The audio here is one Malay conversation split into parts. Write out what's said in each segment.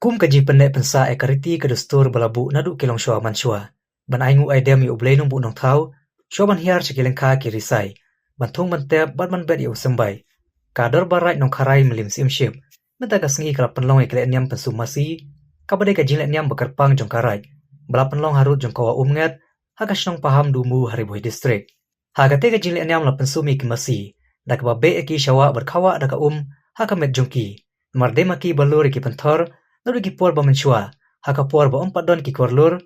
Kum kaji pendek pensa ekariti kedustur balabu nadu kilong shua manshua. Ban aingu aidem yu ublay nung bu nong tau, shua ban hiar shikileng ka kirisai. Ban thung ban tep bat man bet yu sembai. Kador barai nong karai melim sim ship. Menta kasengi kalap penlong ikle nyam pensu masi, kabade kajing le nyam bekerpang jong karai. Bala penlong harut jong kawa umnget, hakas nong paham dumu haribuhi distrik. Hagate kajing le nyam la pensu mi masi, dak babe eki shawa berkawa daka hakamet jongki. Mardema ki balur ki penthor, nadu ki por ba menshua, haka por ba don ki korlur,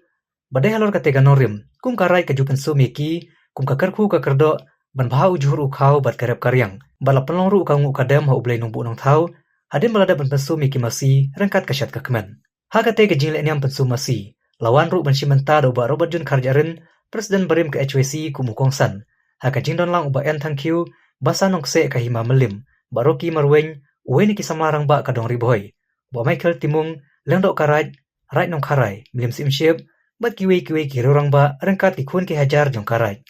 badai halor katega norim, kum karai kaju pensu mi ki, kum kakarku kakerdo, ban bahau juhur ukau bat karep karyang, bala penlong ru kangu kadem ha ublay nungbu nong tau, hadim balada ban pensu mi ki masi, rengkat kasyat kakmen. Hagate kajing le nyam pensu masi, lawan ru ban shimenta do ba Robert Jun Karjarin, Presiden berim ke HWC kumu kongsan, haka jingdon lang uba en thank you, basa nong se kahima melim, baroki marweng, uwe ki samarang ba kadong riboy. Bo Michael Timung, lendok karaj, right nong karai, milim sim ship, bat kiwi ki rorang ba, rengkat ki kun ki hajar jong karaj.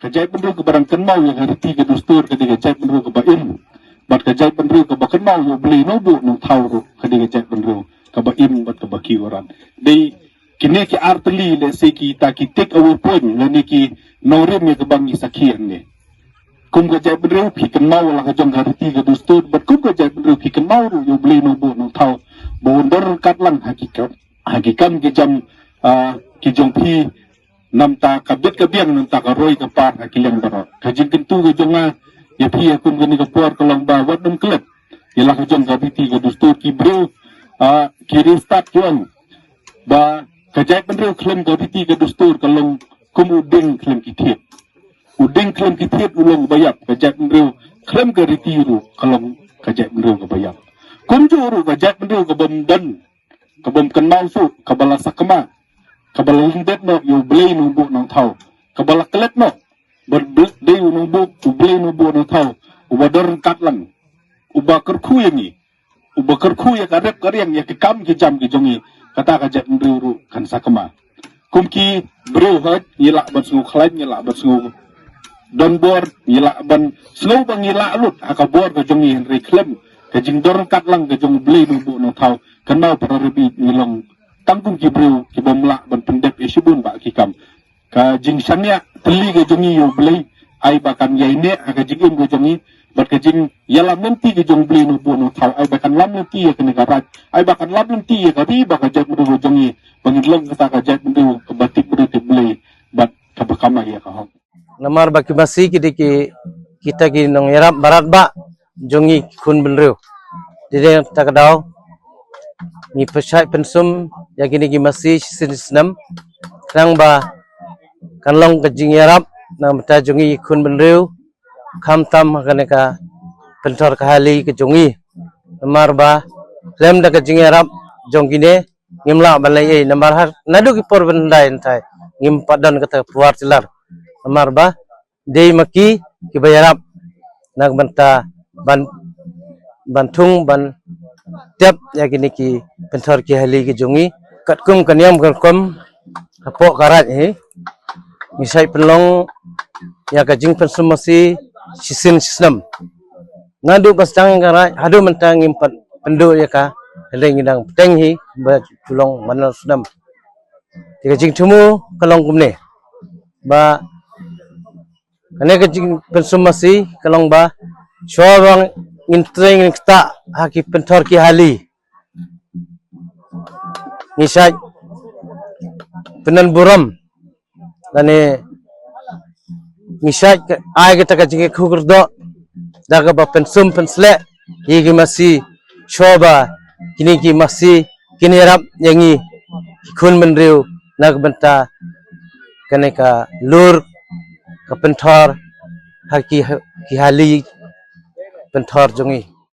Kajai penru ke barang kenal yang hari tiga dustur ketika kajai penru ke baim, bat kajai penru ke bakenal yang beli nobu nung tahu ketika kajai penru ke baim bat ke baki orang. Dei kini ki arteli le seki ta ki take away point le ni ki norim ya ke bangi sakian ne. Kum kajai penru pi kenal lah kajong hari tiga dustur, bat kum kajai penru pi kenal yang beli nobu nung tahu. Bondor katlang hakikat kejam kijong pi namta kabet kabiang namta karoi kapar hakilang barot kajing kentu kejonga ya pi akum gani kapor kalang bawat dum klep yalah kejong gabiti gadustur ki bro kiri start juang ba kajai penru klem gabiti gadustur kalang kum udeng klem kitip ulong bayap kajai penru klem gariti ru kalang kajai penru bayap kum juru kajai penru kabam dan kabam kenal su kabala sakma kabala lindet no yu blay nubu nang tau kabala kelet no berbel day nubu tu blay nubu nang tau ubador katlang ubakerku yangi ubakerku ya karep karyang ya kekam kejam kejongi kata kajat nduru kan sakama kumki bro hat yelak ban sengu khlain yelak ban sengu don bor yelak ban sengu bang yelak lut akabor kejongi henry klem kejing dor katlang kejong blay nubu nang tau kenal para rebi nilong tanggung kibreu kibomla ban pendep isibun ba kikam ka jingsanya teli ke jongi yo blei ai bakan yaine aga jingim ke jongi bat ke jing yalam nanti ke jong blei no bono thau ai bakan lam nanti ke negara ai bakan lam nanti ke ri baka jat mu jongi bangidlong kata ka jat mu ke batik mu ke blei bat tabakama ya kahong. Namar baki masih kita ki nong yarap barat ba jongi kun benriu. Jadi takadau ni pesai pensum ya kini ki masih sinisnam nang ba kanlong kejing yarap nang mata jongi kun benriu kam tam kaneka pentor kahali ke jongi namar ba lem da kejing yarap jongi ne ngimla balai namar har nadu ki por bendai entai ngim padan kata puar celar namar ba dei maki ki bayarap nag banta bantung ban tep ya kini ki pentor ki hali ki jongi kat kum kaniam kom kapok karat misai pelong ya kajing pensum masih sisin sistem ngadu bastang karat hadu mentang impat pendu ya ka leng indang peteng hi ba tulong manal sudam tiga jing tumu kalong kumne ba ane kajing pensum masih kalong ba shawang intreng kita haki pentor ki hali misai penan buram lane misai ai kita kajing kukurdo daga ba pensum pensle higi masih shoba kini ki masih kini rap yangi kun menriu nag benta kaneka lur ka pentor haki ki hali pentor jongi